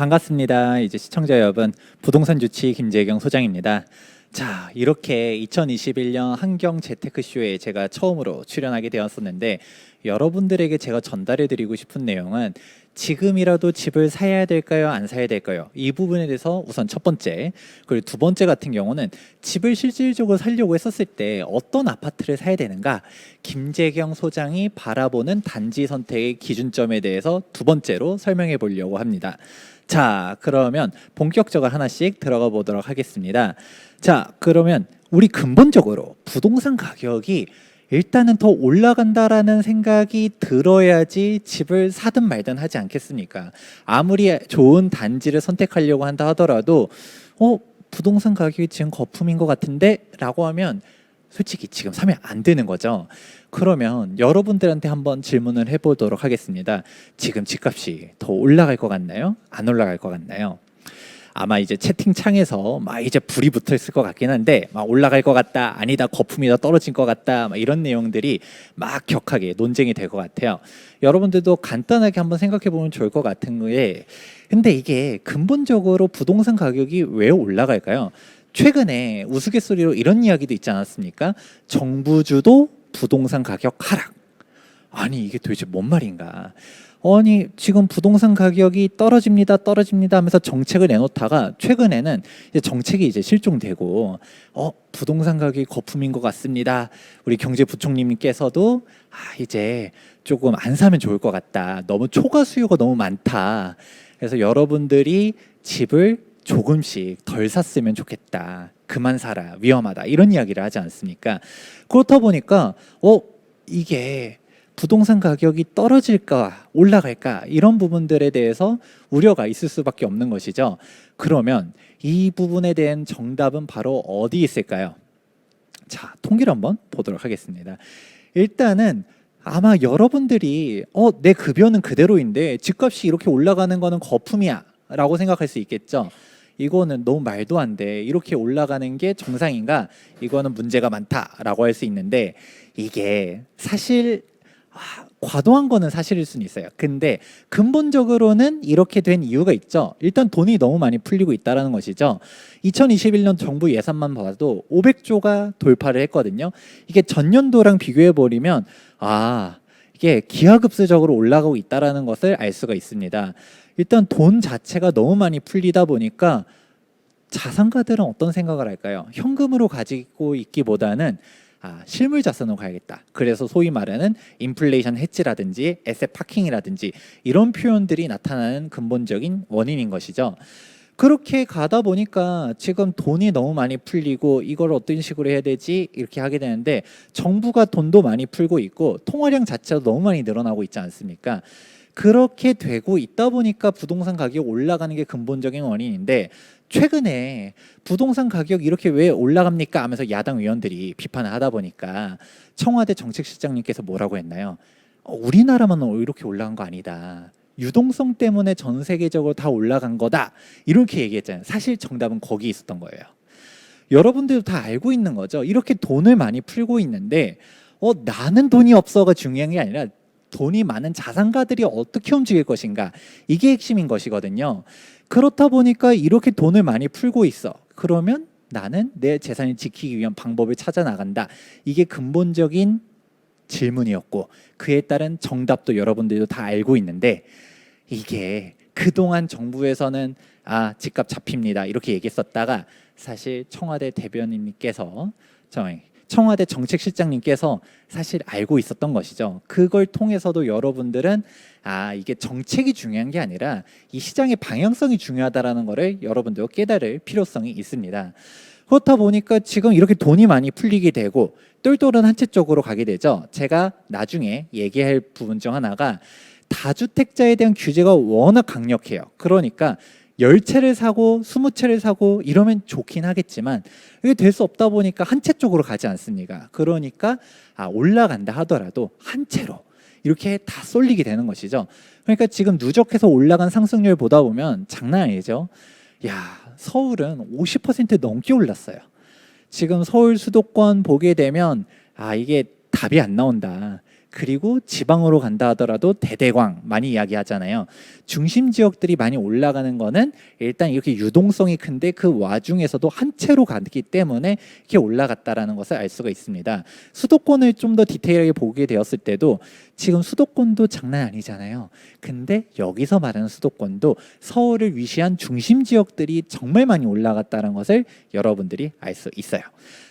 반갑습니다. 이제 시청자 여러분, 부동산 주치 김재경 소장입니다. 자, 이렇게 2021년 한경 재테크쇼에 제가 처음으로 출연하게 되었었는데, 여러분들에게 제가 전달해 드리고 싶은 내용은 지금이라도 집을 사야 될까요? 안 사야 될까요? 이 부분에 대해서 우선 첫 번째, 그리고 두 번째 같은 경우는 집을 실질적으로 살려고 했었을 때 어떤 아파트를 사야 되는가, 김재경 소장이 바라보는 단지 선택의 기준점에 대해서 두 번째로 설명해 보려고 합니다. 자, 그러면 본격적으로 하나씩 들어가 보도록 하겠습니다. 자, 그러면 우리 근본적으로 부동산 가격이 일단은 더 올라간다라는 생각이 들어야지 집을 사든 말든 하지 않겠습니까? 아무리 좋은 단지를 선택하려고 한다 하더라도 부동산 가격이 지금 거품인 것 같은데? 라고 하면 솔직히 지금 사면 안 되는 거죠. 그러면 여러분들한테 한번 질문을 해보도록 하겠습니다. 지금 집값이 더 올라갈 것 같나요? 안 올라갈 것 같나요? 아마 이제 채팅창에서 막 이제 불이 붙어 있을 것 같긴 한데, 막 올라갈 것 같다, 아니다, 거품이 더 떨어진 것 같다, 막 이런 내용들이 막 격하게 논쟁이 될 것 같아요. 여러분들도 간단하게 한번 생각해 보면 좋을 것 같은 게, 근데 이게 근본적으로 부동산 가격이 왜 올라갈까요? 최근에 우스갯소리로 이런 이야기도 있지 않았습니까? 정부 주도 부동산 가격 하락. 아니, 이게 도대체 뭔 말인가? 아니, 지금 부동산 가격이 떨어집니다 하면서 정책을 내놓다가 최근에는 이제 정책이 이제 실종되고, 부동산 가격이 거품인 것 같습니다. 우리 경제부총리님께서도 이제 조금 안 사면 좋을 것 같다. 너무 초과 수요가 너무 많다. 그래서 여러분들이 집을 조금씩 덜 샀으면 좋겠다. 그만 사라. 위험하다. 이런 이야기를 하지 않습니까? 그렇다 보니까 이게 부동산 가격이 떨어질까 올라갈까 이런 부분들에 대해서 우려가 있을 수밖에 없는 것이죠. 그러면 이 부분에 대한 정답은 바로 어디 있을까요? 자, 통계를 한번 보도록 하겠습니다. 일단은 아마 여러분들이 내 급여는 그대로인데 집값이 이렇게 올라가는 거는 거품이야 라고 생각할 수 있겠죠. 이거는 너무 말도 안 돼. 이렇게 올라가는 게 정상인가? 이거는 문제가 많다라고 할 수 있는데, 이게 사실 과도한 거는 사실일 수는 있어요. 근데 근본적으로는 이렇게 된 이유가 있죠. 일단 돈이 너무 많이 풀리고 있다는 것이죠. 2021년 정부 예산만 봐도 500조가 돌파를 했거든요. 이게 전년도랑 비교해 버리면 이게 기하급수적으로 올라가고 있다는 것을 알 수가 있습니다. 일단 돈 자체가 너무 많이 풀리다 보니까 자산가들은 어떤 생각을 할까요? 현금으로 가지고 있기보다는 실물 자산으로 가야겠다. 그래서 소위 말하는 인플레이션 해지라든지 에셋 파킹이라든지 이런 표현들이 나타나는 근본적인 원인인 것이죠. 그렇게 가다 보니까 지금 돈이 너무 많이 풀리고 이걸 어떤 식으로 해야 되지? 이렇게 하게 되는데, 정부가 돈도 많이 풀고 있고 통화량 자체도 너무 많이 늘어나고 있지 않습니까? 그렇게 되고 있다 보니까 부동산 가격이 올라가는 게 근본적인 원인인데, 최근에 부동산 가격 이렇게 왜 올라갑니까 하면서 야당 의원들이 비판을 하다 보니까 청와대 정책실장님께서 뭐라고 했나요? 우리나라만 이렇게 올라간 거 아니다. 유동성 때문에 전 세계적으로 다 올라간 거다. 이렇게 얘기했잖아요. 사실 정답은 거기 있었던 거예요. 여러분들도 다 알고 있는 거죠. 이렇게 돈을 많이 풀고 있는데 나는 돈이 없어가 중요한 게 아니라 돈이 많은 자산가들이 어떻게 움직일 것인가, 이게 핵심인 것이거든요. 그렇다 보니까 이렇게 돈을 많이 풀고 있어. 그러면 나는 내 재산을 지키기 위한 방법을 찾아 나간다. 이게 근본적인 질문이었고, 그에 따른 정답도 여러분들도 다 알고 있는데, 이게 그동안 정부에서는 집값 잡힙니다 이렇게 얘기했었다가, 사실 청와대 대변인님께서 청와대 정책실장님께서 사실 알고 있었던 것이죠. 그걸 통해서도 여러분들은 이게 정책이 중요한 게 아니라 이 시장의 방향성이 중요하다라는 것을 여러분들 깨달을 필요성이 있습니다. 그렇다 보니까 지금 이렇게 돈이 많이 풀리게 되고 똘똘한 한 채 쪽으로 가게 되죠. 제가 나중에 얘기할 부분 중 하나가, 다주택자에 대한 규제가 워낙 강력해요. 그러니까 10채를 사고 20채를 사고 이러면 좋긴 하겠지만 이게 될 수 없다 보니까 한 채 쪽으로 가지 않습니까? 그러니까 올라간다 하더라도 한 채로 이렇게 다 쏠리게 되는 것이죠. 그러니까 지금 누적해서 올라간 상승률 보다 보면 장난 아니죠. 서울은 50% 넘게 올랐어요. 지금 서울 수도권 보게 되면 이게 답이 안 나온다. 그리고 지방으로 간다 하더라도 대대광 많이 이야기하잖아요. 중심 지역들이 많이 올라가는 거는 일단 이렇게 유동성이 큰데 그 와중에서도 한 채로 가기 때문에 이렇게 올라갔다라는 것을 알 수가 있습니다. 수도권을 좀 더 디테일하게 보게 되었을 때도 지금 수도권도 장난 아니잖아요. 근데 여기서 말하는 수도권도 서울을 위시한 중심 지역들이 정말 많이 올라갔다는 것을 여러분들이 알 수 있어요.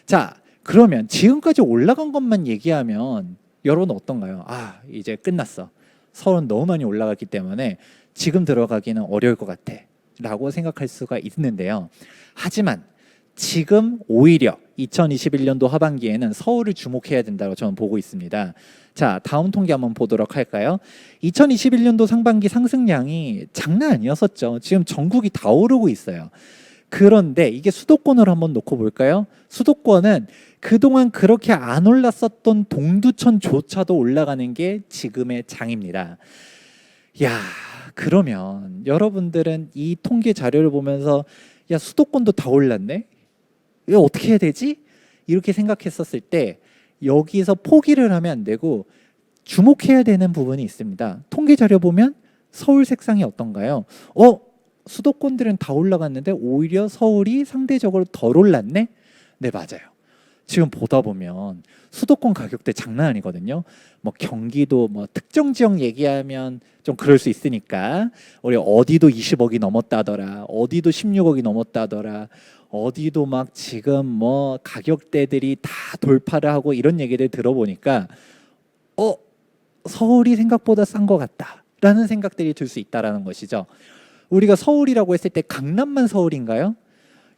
자, 그러면 지금까지 올라간 것만 얘기하면 여러분 어떤가요? 아, 이제 끝났어. 서울은 너무 많이 올라갔기 때문에 지금 들어가기는 어려울 것 같아 라고 생각할 수가 있는데요. 하지만 지금 오히려 2021년도 하반기에는 서울을 주목해야 된다고 저는 보고 있습니다. 자, 다음 통계 한번 보도록 할까요? 2021년도 상반기 상승량이 장난 아니었었죠. 지금 전국이 다 오르고 있어요. 그런데 이게 수도권으로 한번 놓고 볼까요? 수도권은 그동안 그렇게 안 올랐었던 동두천조차도 올라가는 게 지금의 장입니다. 야, 그러면 여러분들은 이 통계 자료를 보면서 야, 수도권도 다 올랐네? 이거 어떻게 해야 되지? 이렇게 생각했었을 때 여기서 포기를 하면 안 되고 주목해야 되는 부분이 있습니다. 통계 자료 보면 서울 색상이 어떤가요? 수도권들은 다 올라갔는데 오히려 서울이 상대적으로 덜 올랐네? 네, 맞아요. 지금 보다 보면 수도권 가격대 장난 아니거든요. 뭐 경기도 뭐 특정 지역 얘기하면 좀 그럴 수 있으니까 우리 어디도 20억이 넘었다더라, 어디도 16억이 넘었다더라, 어디도 막 지금 뭐 가격대들이 다 돌파를 하고 이런 얘기를 들어보니까 서울이 생각보다 싼 것 같다라는 생각들이 들 수 있다라는 것이죠. 우리가 서울이라고 했을 때 강남만 서울인가요?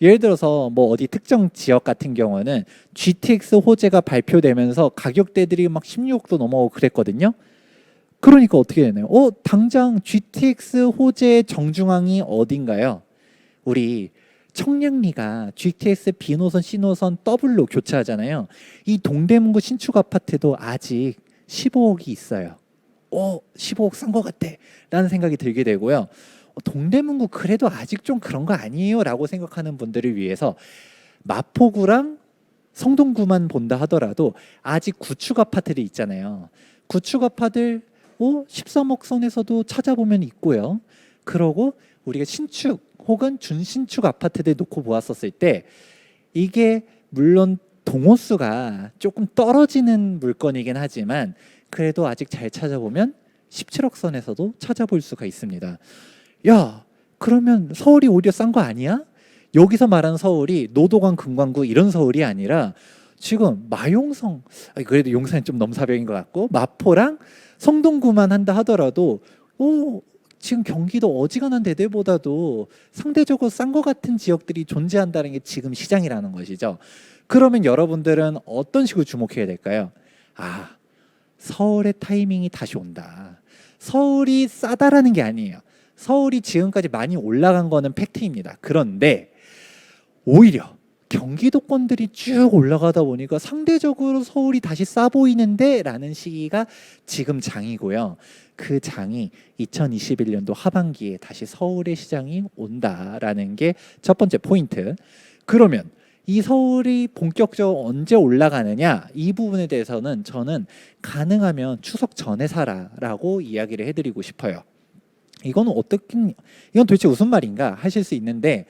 예를 들어서 뭐 어디 특정 지역 같은 경우는 GTX 호재가 발표되면서 가격대들이 막 16억도 넘어오고 그랬거든요. 그러니까 어떻게 되나요? 당장 GTX 호재의 정중앙이 어딘가요? 우리 청량리가 GTX B노선, C노선 더블로 교체하잖아요. 이 동대문구 신축 아파트도 아직 15억이 있어요. 15억 싼 것 같아 라는 생각이 들게 되고요. 동대문구 그래도 아직 좀 그런 거 아니에요 라고 생각하는 분들을 위해서 마포구랑 성동구만 본다 하더라도 아직 구축 아파트들이 있잖아요. 구축 아파트들 13억 선에서도 찾아보면 있고요. 그러고 우리가 신축 혹은 준신축 아파트들 놓고 보았었을 때 이게 물론 동호수가 조금 떨어지는 물건이긴 하지만 그래도 아직 잘 찾아보면 17억 선에서도 찾아볼 수가 있습니다. 야, 그러면 서울이 오히려 싼 거 아니야? 여기서 말하는 서울이 노도관 금관구 이런 서울이 아니라 지금 마용성, 그래도 용산이 좀 넘사벽인 것 같고 마포랑 성동구만 한다 하더라도 지금 경기도 어지간한 데들보다도 상대적으로 싼 것 같은 지역들이 존재한다는 게 지금 시장이라는 것이죠. 그러면 여러분들은 어떤 식으로 주목해야 될까요? 서울의 타이밍이 다시 온다. 서울이 싸다라는 게 아니에요. 서울이 지금까지 많이 올라간 거는 팩트입니다. 그런데 오히려 경기도권들이 쭉 올라가다 보니까 상대적으로 서울이 다시 싸 보이는데 라는 시기가 지금 장이고요. 그 장이 2021년도 하반기에 다시 서울의 시장이 온다라는 게 첫 번째 포인트. 그러면 이 서울이 본격적으로 언제 올라가느냐 이 부분에 대해서는 저는 가능하면 추석 전에 사라라고 이야기를 해드리고 싶어요. 이건 도대체 무슨 말인가 하실 수 있는데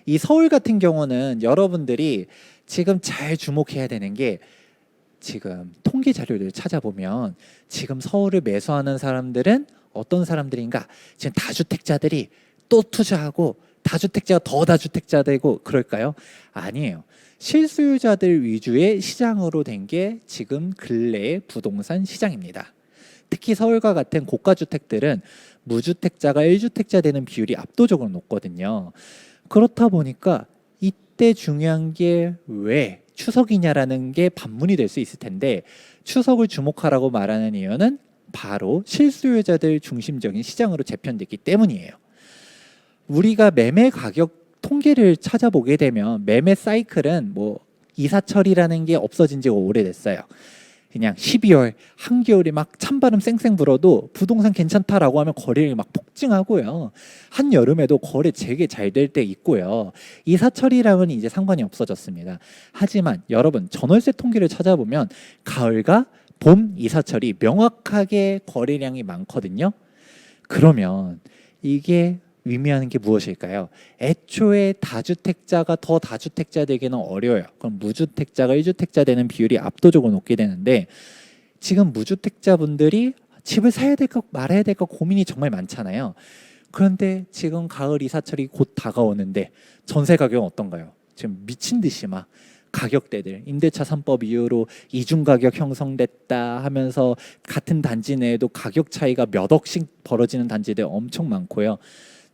이 서울 같은 경우는 여러분들이 지금 잘 주목해야 되는 게 지금 통계 자료를 찾아보면 지금 서울을 매수하는 사람들은 어떤 사람들인가? 지금 다주택자들이 또 투자하고 다주택자가 더 다주택자 되고 그럴까요? 아니에요. 실수요자들 위주의 시장으로 된 게 지금 근래의 부동산 시장입니다. 특히 서울과 같은 고가주택들은 무주택자가 1주택자 되는 비율이 압도적으로 높거든요. 그렇다 보니까 이때 중요한 게 왜 추석이냐라는 게 반문이 될 수 있을 텐데 추석을 주목하라고 말하는 이유는 바로 실수요자들 중심적인 시장으로 재편됐기 때문이에요. 우리가 매매 가격 통계를 찾아보게 되면 매매 사이클은 뭐 이사철이라는 게 없어진 지가 오래됐어요. 그냥 12월 한겨울에 막 찬바람 쌩쌩 불어도 부동산 괜찮다라고 하면 거래량이 막 폭증하고요. 한여름에도 거래 되게 잘 될 때 있고요. 이사철이랑은 이제 상관이 없어졌습니다. 하지만 여러분 전월세 통계를 찾아보면 가을과 봄 이사철이 명확하게 거래량이 많거든요. 그러면 이게 의미하는 게 무엇일까요? 애초에 다주택자가 더 다주택자 되기는 어려워요. 그럼 무주택자가 1주택자 되는 비율이 압도적으로 높게 되는데, 지금 무주택자분들이 집을 사야 될까 말아야 될까 고민이 정말 많잖아요. 그런데 지금 가을 이사철이 곧 다가오는데 전세 가격은 어떤가요? 지금 미친 듯이 막 가격대들, 임대차 3법 이후로 이중 가격 형성됐다 하면서 같은 단지 내에도 가격 차이가 몇 억씩 벌어지는 단지들 엄청 많고요.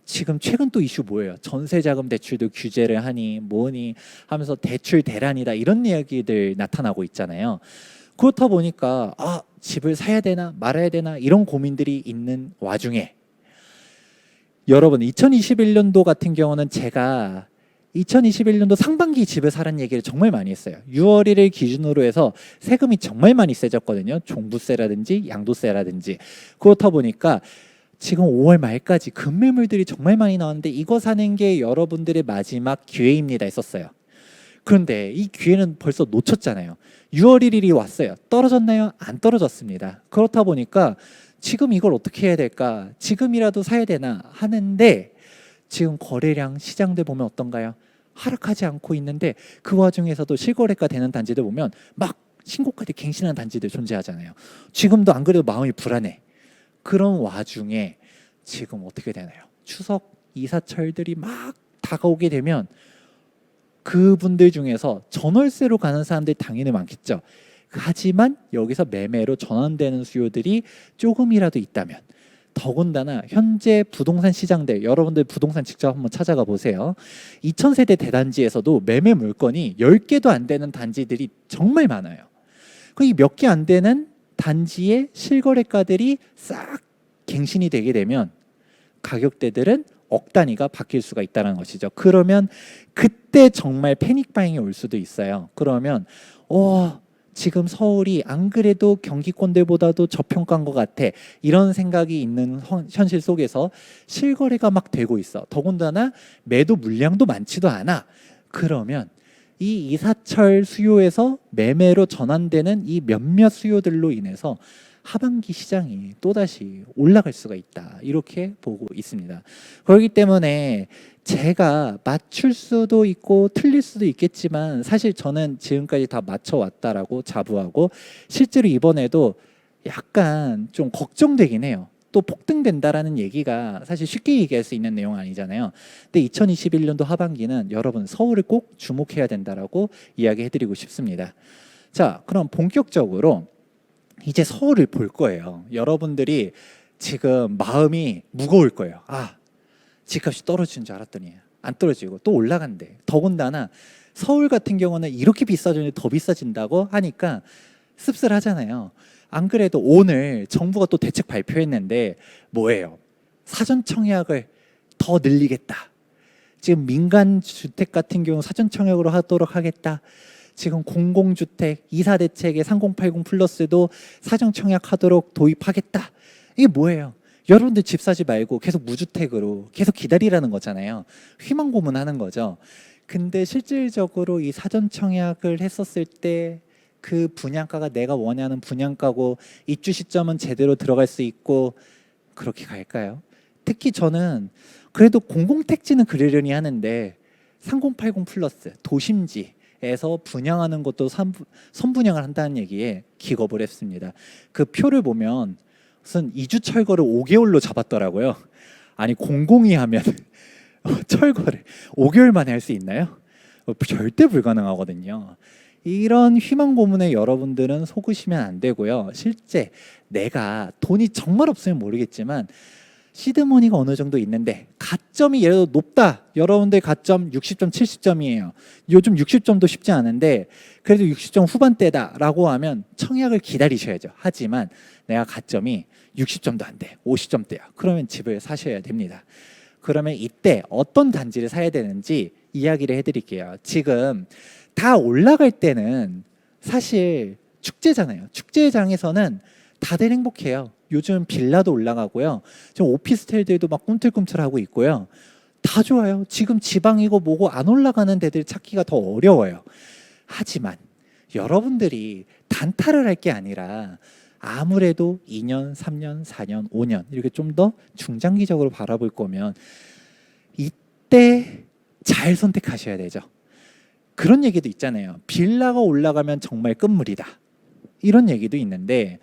지금 최근 또 이슈 뭐예요? 전세자금 대출도 규제를 하니 뭐니 하면서 대출 대란이다, 이런 이야기들 나타나고 있잖아요. 그렇다 보니까 집을 사야 되나 말아야 되나 이런 고민들이 있는 와중에, 여러분 2021년도 같은 경우는 제가 2021년도 상반기 집을 사라는 얘기를 정말 많이 했어요. 6월 1일 기준으로 해서 세금이 정말 많이 세졌거든요. 종부세라든지 양도세라든지. 그렇다 보니까 지금 5월 말까지 급매물들이 정말 많이 나왔는데 이거 사는 게 여러분들의 마지막 기회입니다 했었어요. 그런데 이 기회는 벌써 놓쳤잖아요. 6월 1일이 왔어요. 떨어졌나요? 안 떨어졌습니다. 그렇다 보니까 지금 이걸 어떻게 해야 될까? 지금이라도 사야 되나 하는데, 지금 거래량 시장들 보면 어떤가요? 하락하지 않고 있는데 그 와중에서도 실거래가 되는 단지들 보면 막 신고가를 갱신하는 단지들 존재하잖아요. 지금도 안 그래도 마음이 불안해. 그런 와중에 지금 어떻게 되나요? 추석 이사철들이 막 다가오게 되면 그분들 중에서 전월세로 가는 사람들이 당연히 많겠죠. 하지만 여기서 매매로 전환되는 수요들이 조금이라도 있다면, 더군다나 현재 부동산 시장들, 여러분들 부동산 직접 한번 찾아가 보세요. 2000세대 대단지에서도 매매 물건이 10개도 안 되는 단지들이 정말 많아요. 이 몇 개 안 되는 단지의 실거래가들이 싹 갱신이 되게 되면 가격대들은 억 단위가 바뀔 수가 있다는 것이죠. 그러면 그때 정말 패닉 바잉이 올 수도 있어요. 그러면 지금 서울이 안 그래도 경기권들보다도 저평가인 것 같아, 이런 생각이 있는 현실 속에서 실거래가 막 되고 있어. 더군다나 매도 물량도 많지도 않아. 그러면 이 이사철 수요에서 매매로 전환되는 이 몇몇 수요들로 인해서 하반기 시장이 또다시 올라갈 수가 있다, 이렇게 보고 있습니다. 그렇기 때문에 제가 맞출 수도 있고 틀릴 수도 있겠지만, 사실 저는 지금까지 다 맞춰왔다라고 자부하고, 실제로 이번에도 약간 좀 걱정되긴 해요. 또 폭등된다라는 얘기가 사실 쉽게 얘기할 수 있는 내용 아니잖아요. 근데 2021년도 하반기는 여러분 서울을 꼭 주목해야 된다라고 이야기해드리고 싶습니다. 자, 그럼 본격적으로 이제 서울을 볼 거예요. 여러분들이 지금 마음이 무거울 거예요. 집값이 떨어지는 줄 알았더니 안 떨어지고 또 올라간대. 더군다나 서울 같은 경우는 이렇게 비싸졌는데 더 비싸진다고 하니까 씁쓸하잖아요. 안 그래도 오늘 정부가 또 대책 발표했는데 뭐예요? 사전 청약을 더 늘리겠다. 지금 민간 주택 같은 경우 사전 청약으로 하도록 하겠다. 지금 공공주택 이사 대책의 3080 플러스도 사전 청약하도록 도입하겠다. 이게 뭐예요? 여러분들 집 사지 말고 계속 무주택으로 계속 기다리라는 거잖아요. 희망 고문하는 거죠. 근데 실질적으로 이 사전 청약을 했었을 때 그 분양가가 내가 원하는 분양가고 입주 시점은 제대로 들어갈 수 있고 그렇게 갈까요? 특히 저는 그래도 공공택지는 그러려니 하는데 3080 플러스 도심지에서 분양하는 것도 선분양을 한다는 얘기에 기겁을 했습니다. 그 표를 보면 무슨 이주 철거를 5개월로 잡았더라고요. 아니 공공이 하면 철거를 5개월 만에 할 수 있나요? 절대 불가능하거든요. 이런 희망 고문에 여러분들은 속으시면 안 되고요. 실제 내가 돈이 정말 없으면 모르겠지만 시드머니가 어느 정도 있는데 가점이 예를 들어 높다. 여러분들 가점 60점, 70점이에요. 요즘 60점도 쉽지 않은데 그래도 60점 후반대다라고 하면 청약을 기다리셔야죠. 하지만 내가 가점이 60점도 안 돼, 50점대야. 그러면 집을 사셔야 됩니다. 그러면 이때 어떤 단지를 사야 되는지 이야기를 해드릴게요. 지금 다 올라갈 때는 사실 축제잖아요. 축제장에서는 다들 행복해요. 요즘 빌라도 올라가고요. 지금 오피스텔들도 막 꿈틀꿈틀하고 있고요. 다 좋아요. 지금 지방이고 뭐고 안 올라가는 데들 찾기가 더 어려워요. 하지만 여러분들이 단타를 할 게 아니라 아무래도 2년, 3년, 4년, 5년 이렇게 좀 더 중장기적으로 바라볼 거면 이때 잘 선택하셔야 되죠. 그런 얘기도 있잖아요. 빌라가 올라가면 정말 끝물이다. 이런 얘기도 있는데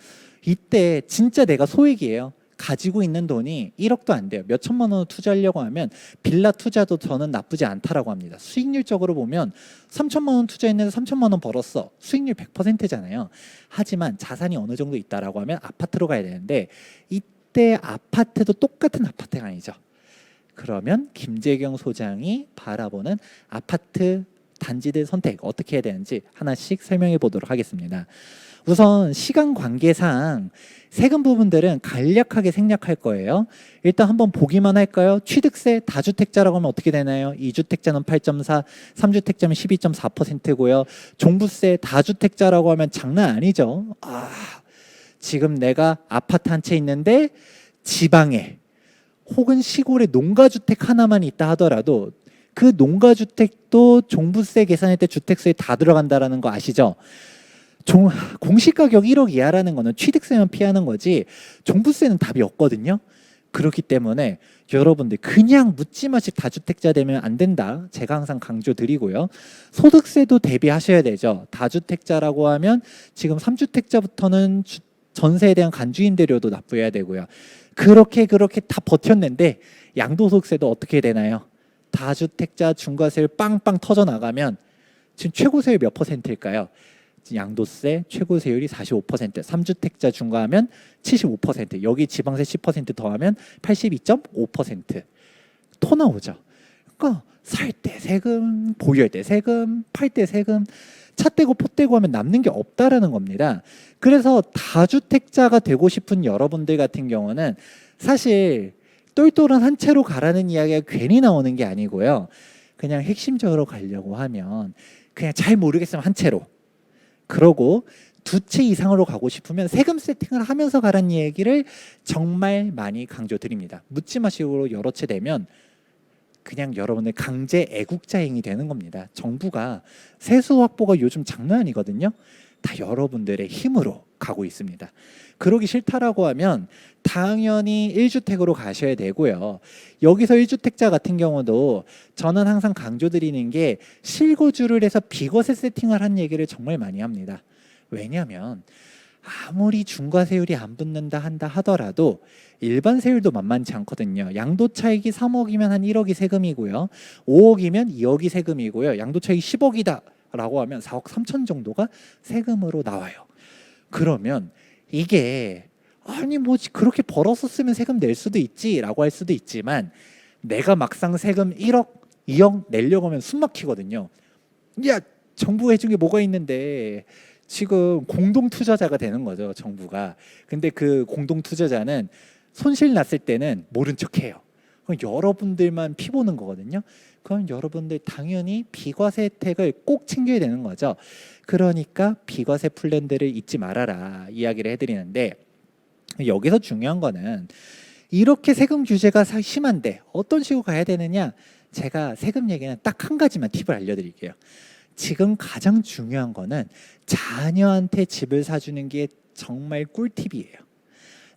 이때 진짜 내가 소액이에요. 가지고 있는 돈이 1억도 안 돼요. 몇 천만 원을 투자하려고 하면 빌라 투자도 저는 나쁘지 않다라고 합니다. 수익률적으로 보면 3천만 원 투자했는데 3천만 원 벌었어. 수익률 100%잖아요. 하지만 자산이 어느 정도 있다라고 하면 아파트로 가야 되는데 이때 아파트도 똑같은 아파트가 아니죠. 그러면 김재경 소장이 바라보는 아파트 단지들 선택 어떻게 해야 되는지 하나씩 설명해 보도록 하겠습니다. 우선 시간 관계상 세금 부분들은 간략하게 생략할 거예요. 일단 한번 보기만 할까요? 취득세 다주택자라고 하면 어떻게 되나요? 2주택자는 8.4, 3주택자면 12.4%고요. 종부세 다주택자라고 하면 장난 아니죠. 지금 내가 아파트 한 채 있는데 지방에 혹은 시골에 농가주택 하나만 있다 하더라도 그 농가주택도 종부세 계산할 때 주택세에 다 들어간다는 거 아시죠? 공시가격 1억 이하라는 거는 취득세만 피하는 거지 종부세는 답이 없거든요. 그렇기 때문에 여러분들 그냥 묻지마시 다주택자 되면 안 된다. 제가 항상 강조드리고요. 소득세도 대비하셔야 되죠. 다주택자라고 하면 지금 3주택자부터는 전세에 대한 간주임대료도 납부해야 되고요. 그렇게 다 버텼는데 양도소득세도 어떻게 되나요? 다주택자 중과세율 빵빵 터져 나가면 지금 최고세율 몇 퍼센트일까요? 양도세 최고세율이 45%, 3주택자 중과하면 75%, 여기 지방세 10% 더하면 82.5%. 토 나오죠. 그러니까 살 때 세금, 보유할 때 세금, 팔 때 세금, 차 떼고 포 떼고 하면 남는 게 없다라는 겁니다. 그래서 다주택자가 되고 싶은 여러분들 같은 경우는 사실 똘똘한 한 채로 가라는 이야기가 괜히 나오는 게 아니고요. 그냥 핵심적으로 가려고 하면 그냥 잘 모르겠으면 한 채로, 그러고 두 채 이상으로 가고 싶으면 세금 세팅을 하면서 가라는 얘기를 정말 많이 강조드립니다. 묻지 마시고 여러 채 되면 그냥 여러분의 강제 애국자행이 되는 겁니다. 정부가 세수 확보가 요즘 장난 아니거든요. 다 여러분들의 힘으로 가고 있습니다. 그러기 싫다라고 하면 당연히 1주택으로 가셔야 되고요. 여기서 1주택자 같은 경우도 저는 항상 강조드리는 게 실거주를 해서 비과세 세팅을 한 얘기를 정말 많이 합니다. 왜냐하면 아무리 중과세율이 안 붙는다 한다 하더라도 일반 세율도 만만치 않거든요. 양도차익이 3억이면 한 1억이 세금이고요. 5억이면 2억이 세금이고요. 양도차익이 10억이다 라고 하면 4억 3천 정도가 세금으로 나와요. 그러면 이게 아니 뭐 그렇게 벌었었으면 세금 낼 수도 있지 라고 할 수도 있지만 내가 막상 세금 1억 2억 내려고 하면 숨 막히거든요. 야, 정부가 해준 게 뭐가 있는데. 지금 공동투자자가 되는 거죠, 정부가. 근데 그 공동투자자는 손실 났을 때는 모른 척해요. 그럼 여러분들만 피 보는 거거든요. 그럼 여러분들 당연히 비과세 혜택을 꼭 챙겨야 되는 거죠. 그러니까 비과세 플랜들을 잊지 말아라 이야기를 해드리는데, 여기서 중요한 거는 이렇게 세금 규제가 심한데 어떤 식으로 가야 되느냐. 제가 세금 얘기는 딱 한 가지만 팁을 알려드릴게요. 지금 가장 중요한 거는 자녀한테 집을 사주는 게 정말 꿀팁이에요.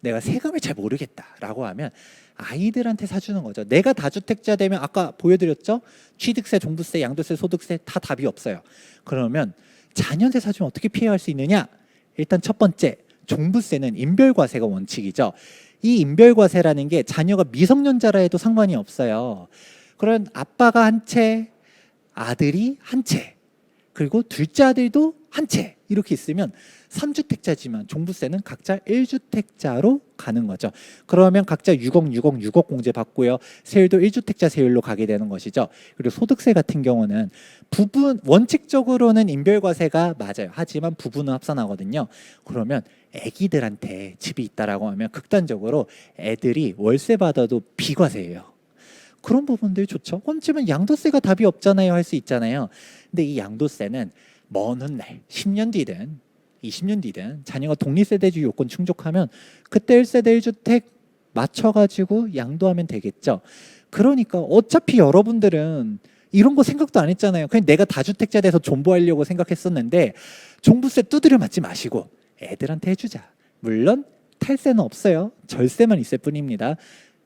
내가 세금을 잘 모르겠다라고 하면 아이들한테 사주는 거죠. 내가 다주택자 되면 아까 보여드렸죠? 취득세, 종부세, 양도세, 소득세 다 답이 없어요. 그러면 자녀한테 사주면 어떻게 피해갈 수 있느냐? 일단 첫 번째, 종부세는 인별과세가 원칙이죠. 이 인별과세라는 게 자녀가 미성년자라 해도 상관이 없어요. 그런 아빠가 한 채, 아들이 한 채, 그리고 둘째 아들도 한 채 이렇게 있으면 3주택자지만 종부세는 각자 1주택자로 가는 거죠. 그러면 각자 6억, 6억, 6억 공제 받고요. 세율도 1주택자 세율로 가게 되는 것이죠. 그리고 소득세 같은 경우는 부분 원칙적으로는 인별과세가 맞아요. 하지만 부분은 합산하거든요. 그러면 애기들한테 집이 있다라고 하면 극단적으로 애들이 월세 받아도 비과세예요. 그런 부분들이 좋죠. 하지만 양도세가 답이 없잖아요 할 수 있잖아요. 근데 이 양도세는 먼 훗날 10년 뒤든 20년 뒤든 자녀가 독립세대주 요건 충족하면 그때 1세대 1주택 맞춰가지고 양도하면 되겠죠. 그러니까 어차피 여러분들은 이런 거 생각도 안 했잖아요. 그냥 내가 다주택자 돼서 존버하려고 생각했었는데 종부세 두드려 맞지 마시고 애들한테 해주자. 물론 탈세는 없어요. 절세만 있을 뿐입니다.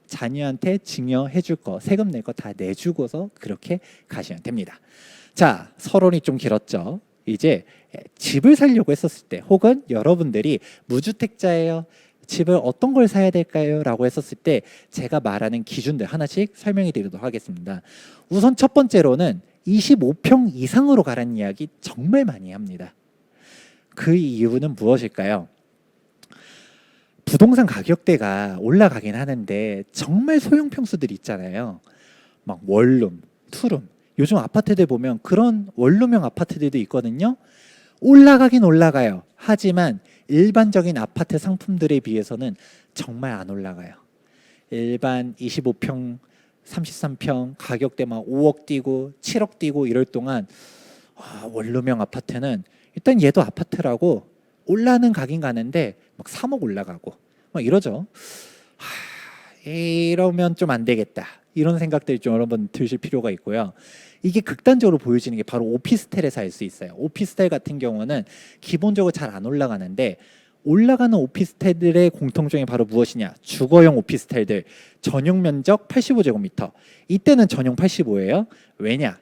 자녀한테 증여해 줄 거, 세금 낼 거 다 내주고서 그렇게 가시면 됩니다. 자, 서론이 좀 길었죠. 이제 집을 살려고 했었을 때 혹은 여러분들이 무주택자예요. 집을 어떤 걸 사야 될까요? 라고 했었을 때 제가 말하는 기준들 하나씩 설명해 드리도록 하겠습니다. 우선 첫 번째로는 25평 이상으로 가라는 이야기 정말 많이 합니다. 그 이유는 무엇일까요? 부동산 가격대가 올라가긴 하는데 정말 소형 평수들이 있잖아요. 막 원룸, 투룸. 요즘 아파트들 보면 그런 원룸형 아파트들도 있거든요. 올라가긴 올라가요. 하지만 일반적인 아파트 상품들에 비해서는 정말 안 올라가요. 일반 25평, 33평 가격대 막 5억 뛰고 7억 뛰고 이럴 동안 원룸형 아파트는 일단 얘도 아파트라고 올라는 가긴 가는데 막 3억 올라가고 막 이러죠. 이러면 좀 안 되겠다. 이런 생각들이 좀 여러분 드실 필요가 있고요. 이게 극단적으로 보여지는 게 바로 오피스텔에서 알 수 있어요. 오피스텔 같은 경우는 기본적으로 잘 안 올라가는데 올라가는 오피스텔들의 공통점이 바로 무엇이냐? 주거용 오피스텔들 전용 면적 85제곱미터. 이때는 전용 85예요. 왜냐?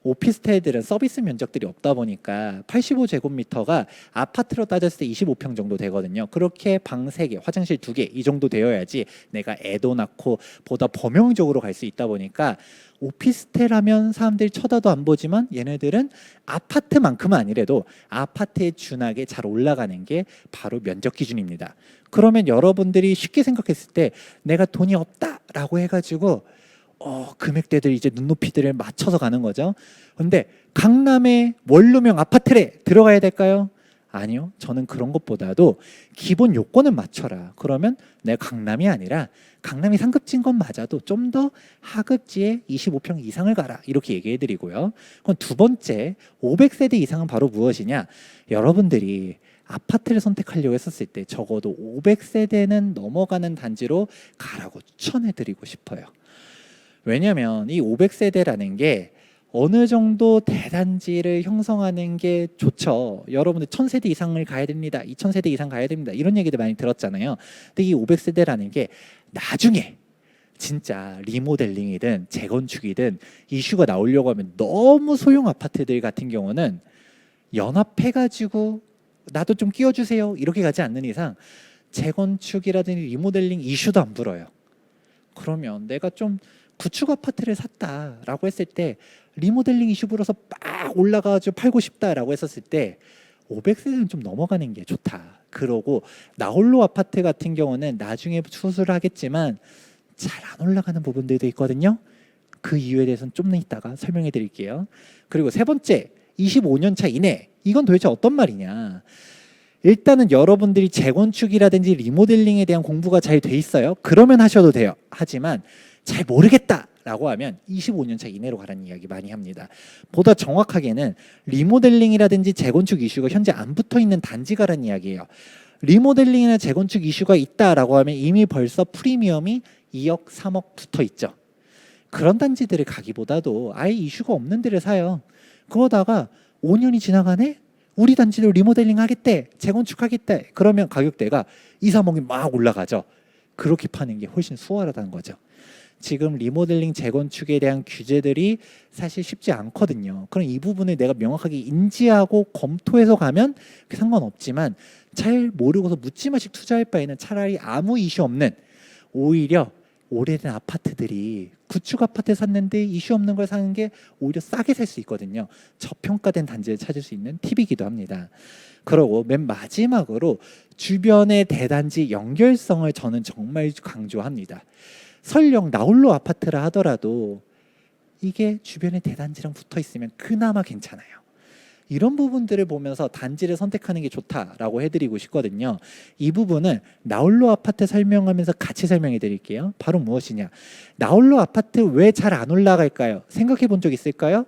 오피스텔들은 서비스 면적들이 없다 보니까 85제곱미터가 아파트로 따졌을 때 25평 정도 되거든요. 그렇게 방 3개, 화장실 2개 이 정도 되어야지 내가 애도 낳고 보다 범용적으로 갈 수 있다 보니까 오피스텔 하면 사람들이 쳐다도 안 보지만 얘네들은 아파트만큼은 아니래도 아파트에 준하게 잘 올라가는 게 바로 면적 기준입니다. 그러면 여러분들이 쉽게 생각했을 때 내가 돈이 없다라고 해가지고 금액대들 이제 눈높이들을 맞춰서 가는 거죠. 근데 강남의 원룸형 아파트에 들어가야 될까요? 아니요. 저는 그런 것보다도 기본 요건은 맞춰라. 그러면 내가 강남이 아니라 강남이 상급지인 건 맞아도 좀 더 하급지에 25평 이상을 가라. 이렇게 얘기해 드리고요. 그럼 두 번째 500세대 이상은 바로 무엇이냐? 여러분들이 아파트를 선택하려고 했었을 때 적어도 500세대는 넘어가는 단지로 가라고 추천해 드리고 싶어요. 왜냐하면 이 500세대라는 게 어느 정도 대단지를 형성하는 게 좋죠. 여러분들 1000세대 이상을 가야 됩니다. 2000세대 이상 가야 됩니다. 이런 얘기들 많이 들었잖아요. 근데 이 500세대라는 게 나중에 진짜 리모델링이든 재건축이든 이슈가 나오려고 하면 너무 소형 아파트들 같은 경우는 연합해가지고 나도 좀 끼워주세요 이렇게 가지 않는 이상 재건축이라든지 리모델링 이슈도 안 불어요. 그러면 내가 좀 구축 아파트를 샀다라고 했을 때 리모델링 이슈 불어서 막 올라가가지고 팔고 싶다라고 했었을 때 500세대는 좀 넘어가는 게 좋다. 그러고 나홀로 아파트 같은 경우는 나중에 수술을 하겠지만 잘 안 올라가는 부분들도 있거든요. 그 이유에 대해서는 좀 이따가 설명해 드릴게요. 그리고 세 번째 25년 차 이내. 이건 도대체 어떤 말이냐? 일단은 여러분들이 재건축이라든지 리모델링에 대한 공부가 잘 돼 있어요. 그러면 하셔도 돼요. 하지만 잘 모르겠다라고 하면 25년 차 이내로 가라는 이야기 많이 합니다. 보다 정확하게는 리모델링이라든지 재건축 이슈가 현재 안 붙어 있는 단지가라는 이야기예요. 리모델링이나 재건축 이슈가 있다라고 하면 이미 벌써 프리미엄이 2억, 3억 붙어 있죠. 그런 단지들을 가기보다도 아예 이슈가 없는 데를 사요. 그러다가 5년이 지나가네? 우리 단지도 리모델링 하겠대, 재건축하겠대. 그러면 가격대가 2, 3억이 막 올라가죠. 그렇게 파는 게 훨씬 수월하다는 거죠. 지금 리모델링 재건축에 대한 규제들이 사실 쉽지 않거든요. 그럼 이 부분을 내가 명확하게 인지하고 검토해서 가면 상관없지만 잘 모르고서 묻지마식 투자할 바에는 차라리 아무 이슈 없는 오히려 오래된 아파트들이 구축 아파트 샀는데 이슈 없는 걸 사는 게 오히려 싸게 살 수 있거든요. 저평가된 단지를 찾을 수 있는 팁이기도 합니다. 그리고 맨 마지막으로 주변의 대단지 연결성을 저는 정말 강조합니다. 설령 나홀로 아파트라 하더라도 이게 주변에 대단지랑 붙어 있으면 그나마 괜찮아요. 이런 부분들을 보면서 단지를 선택하는 게 좋다라고 해드리고 싶거든요. 이 부분은 나홀로 아파트 설명하면서 같이 설명해 드릴게요. 바로 무엇이냐? 나홀로 아파트 왜 잘 안 올라갈까요? 생각해 본 적 있을까요?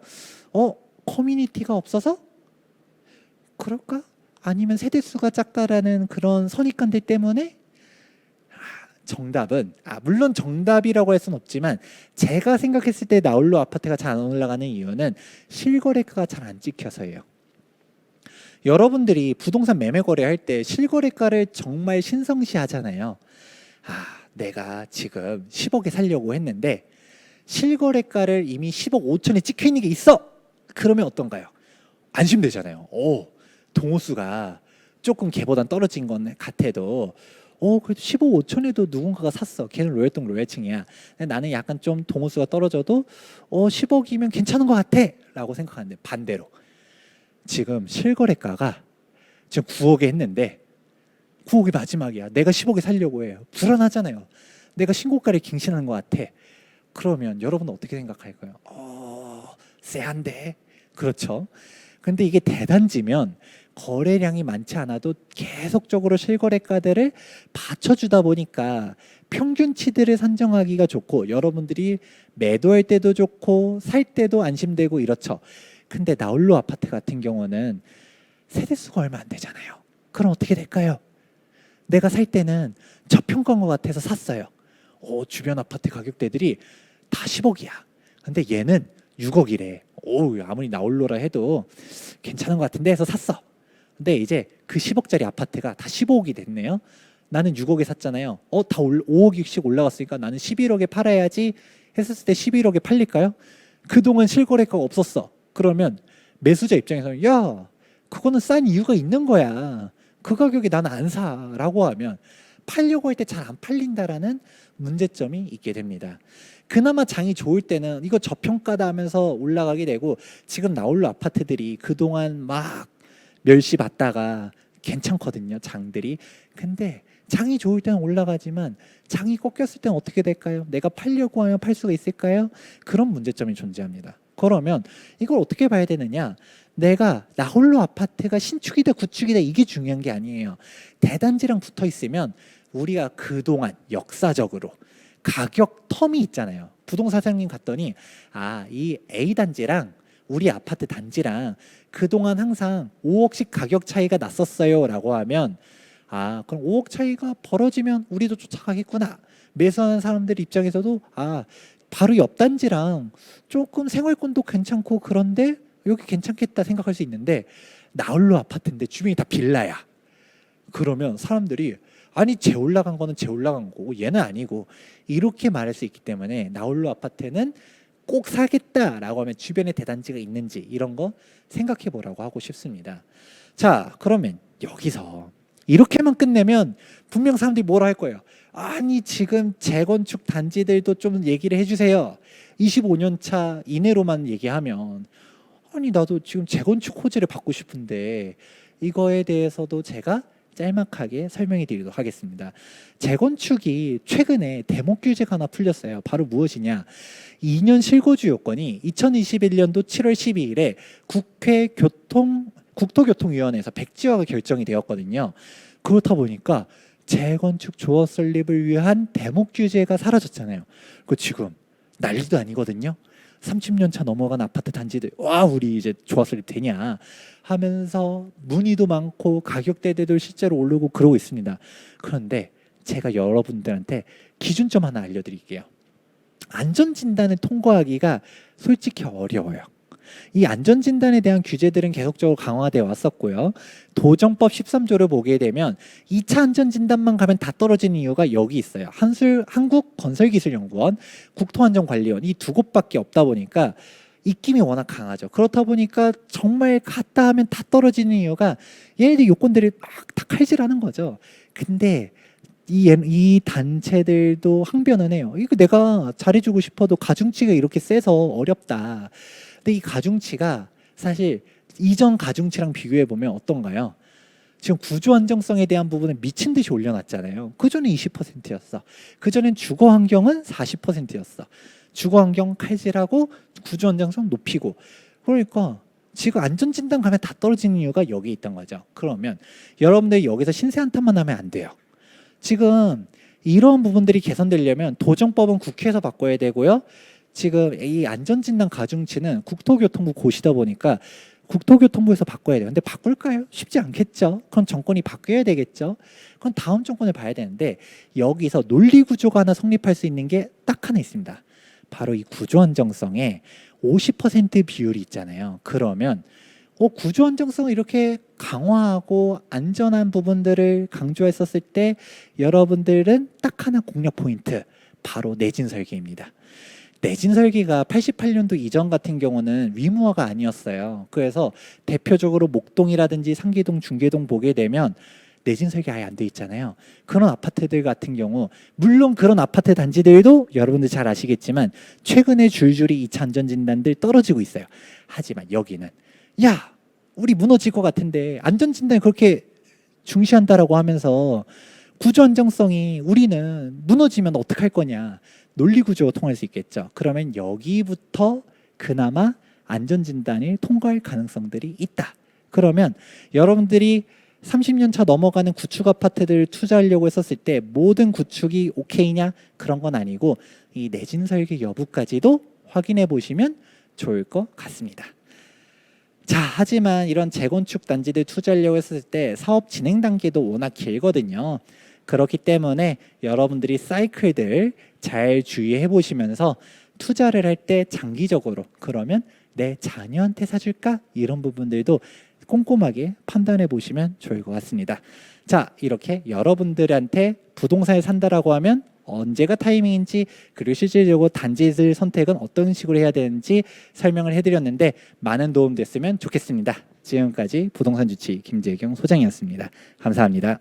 커뮤니티가 없어서? 그럴까? 아니면 세대수가 작다라는 그런 선입관들 때문에? 정답은 물론 정답이라고 할 수는 없지만 제가 생각했을 때 나홀로 아파트가 잘 안 올라가는 이유는 실거래가가 잘 안 찍혀서예요. 여러분들이 부동산 매매 거래할 때 실거래가를 정말 신성시하잖아요. 내가 지금 10억에 살려고 했는데 실거래가를 이미 10억 5천에 찍혀 있는 게 있어. 그러면 어떤가요? 안심되잖아요. 동호수가 조금 걔보단 떨어진 건 같아도 그래도 15, 5천에도 누군가가 샀어. 걔는 로얄동 로얄층이야. 나는 약간 좀 동호수가 떨어져도 10억이면 괜찮은 것 같아 라고 생각하는데, 반대로 지금 실거래가가 지금 9억에 했는데 9억이 마지막이야. 내가 10억에 살려고 해요. 불안하잖아요. 내가 신고가를 갱신하는 것 같아. 그러면 여러분은 어떻게 생각할까요? 쎄한데. 그렇죠. 근데 이게 대단지면 거래량이 많지 않아도 계속적으로 실거래가들을 받쳐주다 보니까 평균치들을 산정하기가 좋고 여러분들이 매도할 때도 좋고 살 때도 안심되고 이렇죠. 근데 나홀로 아파트 같은 경우는 세대수가 얼마 안 되잖아요. 그럼 어떻게 될까요? 내가 살 때는 저평가인 것 같아서 샀어요. 주변 아파트 가격대들이 다 10억이야. 근데 얘는 6억이래. 아무리 나홀로라 해도 괜찮은 것 같은데 해서 샀어. 근데 이제 그 10억짜리 아파트가 다 15억이 됐네요. 나는 6억에 샀잖아요. 다 5억씩 올라갔으니까 나는 11억에 팔아야지 했었을 때 11억에 팔릴까요? 그동안 실거래가가 없었어. 그러면 매수자 입장에서는 야, 그거는 싼 이유가 있는 거야. 그 가격에 나는 안 사라고 하면 팔려고 할 때 잘 안 팔린다라는 문제점이 있게 됩니다. 그나마 장이 좋을 때는 이거 저평가다 하면서 올라가게 되고, 지금 나홀로 아파트들이 그동안 막 멸시 받다가 괜찮거든요, 장들이. 근데 장이 좋을 때는 올라가지만 장이 꺾였을 때는 어떻게 될까요? 내가 팔려고 하면 팔 수가 있을까요? 그런 문제점이 존재합니다. 그러면 이걸 어떻게 봐야 되느냐? 내가 나홀로 아파트가 신축이다 구축이다 이게 중요한 게 아니에요. 대단지랑 붙어 있으면 우리가 그동안 역사적으로 가격 텀이 있잖아요. 부동산 사장님 갔더니 이 A 단지랑 우리 아파트 단지랑 그동안 항상 5억씩 가격 차이가 났었어요 라고 하면 그럼 5억 차이가 벌어지면 우리도 쫓아가겠구나. 매수하는 사람들 입장에서도 바로 옆 단지랑 조금 생활권도 괜찮고 그런데 여기 괜찮겠다 생각할 수 있는데, 나홀로 아파트인데 주변이 다 빌라야. 그러면 사람들이 쟤 올라간 거는 쟤 올라간 거고 얘는 아니고 이렇게 말할 수 있기 때문에 나홀로 아파트는 꼭 사겠다라고 하면 주변에 대단지가 있는지 이런 거 생각해 보라고 하고 싶습니다. 자, 그러면 여기서 이렇게만 끝내면 분명 사람들이 뭐라 할 거예요. 지금 재건축 단지들도 좀 얘기를 해주세요. 25년 차 이내로만 얘기하면 나도 지금 재건축 호지를 받고 싶은데, 이거에 대해서도 제가 짤막하게 설명해 드리도록 하겠습니다. 재건축이 최근에 대목 규제가 하나 풀렸어요. 바로 무엇이냐? 2년 실거주 요건이 2021년도 7월 12일에 국회 국토교통위원회에서 백지화가 결정이 되었거든요. 그렇다 보니까 재건축 조합 설립을 위한 대목 규제가 사라졌잖아요. 지금 난리도 아니거든요. 30년 차 넘어간 아파트 단지들 우리 이제 조합 설립 되냐 하면서 문의도 많고 가격대들도 실제로 오르고 그러고 있습니다. 그런데 제가 여러분들한테 기준점 하나 알려드릴게요. 안전진단을 통과하기가 솔직히 어려워요. 이 안전진단에 대한 규제들은 계속적으로 강화되어 왔었고요. 도정법 13조를 보게 되면 2차 안전진단만 가면 다 떨어지는 이유가 여기 있어요. 한국건설기술연구원, 국토안전관리원 이 두 곳밖에 없다 보니까 입김이 워낙 강하죠. 그렇다 보니까 정말 갔다 하면 다 떨어지는 이유가 얘네들 요건들이 막 다 칼질하는 거죠. 근데 이 단체들도 항변은 해요. 이거 내가 잘해주고 싶어도 가중치가 이렇게 세서 어렵다. 근데 이 가중치가 사실 이전 가중치랑 비교해 보면 어떤가요? 지금 구조 안정성에 대한 부분은 미친 듯이 올려놨잖아요. 그전에 20%였어. 그전엔 주거 환경은 40%였어. 주거 환경 칼질하고 구조 안정성 높이고. 그러니까 지금 안전진단 가면 다 떨어지는 이유가 여기 있던 거죠. 그러면 여러분들이 여기서 신세 한탄만 하면 안 돼요. 지금 이런 부분들이 개선되려면 도정법은 국회에서 바꿔야 되고요. 지금 이 안전진단 가중치는 국토교통부 고시다 보니까 국토교통부에서 바꿔야 돼요. 근데 바꿀까요? 쉽지 않겠죠. 그럼 정권이 바뀌어야 되겠죠. 그럼 다음 정권을 봐야 되는데 여기서 논리 구조가 하나 성립할 수 있는 게 딱 하나 있습니다. 바로 이 구조 안정성에 50% 비율이 있잖아요. 그러면 구조 안정성을 이렇게 강화하고 안전한 부분들을 강조했었을 때 여러분들은 딱 하나 공략 포인트, 바로 내진 설계입니다. 내진 설계가 88년도 이전 같은 경우는 위무화가 아니었어요. 그래서 대표적으로 목동이라든지 상계동, 중계동 보게 되면 내진 설계 아예 안 돼 있잖아요. 그런 아파트들 같은 경우, 물론 그런 아파트 단지들도 여러분들 잘 아시겠지만 최근에 줄줄이 2차 안전진단들 떨어지고 있어요. 하지만 여기는 야, 우리 무너질 것 같은데 안전진단 그렇게 중시한다라고 하면서 구조 안정성이 우리는 무너지면 어떡할 거냐, 논리구조가 통할 수 있겠죠. 그러면 여기부터 그나마 안전진단을 통과할 가능성들이 있다. 그러면 여러분들이 30년 차 넘어가는 구축 아파트들 투자하려고 했었을 때 모든 구축이 오케이냐, 그런 건 아니고 이 내진 설계 여부까지도 확인해 보시면 좋을 것 같습니다. 자, 하지만 이런 재건축 단지들 투자하려고 했을 때 사업 진행 단계도 워낙 길거든요. 그렇기 때문에 여러분들이 사이클들 잘 주의해 보시면서 투자를 할 때 장기적으로, 그러면 내 자녀한테 사줄까? 이런 부분들도 꼼꼼하게 판단해 보시면 좋을 것 같습니다. 자, 이렇게 여러분들한테 부동산을 산다라고 하면 언제가 타이밍인지, 그리고 실질적으로 단지들 선택은 어떤 식으로 해야 되는지 설명을 해드렸는데 많은 도움 됐으면 좋겠습니다. 지금까지 부동산 주치 김재경 소장이었습니다. 감사합니다.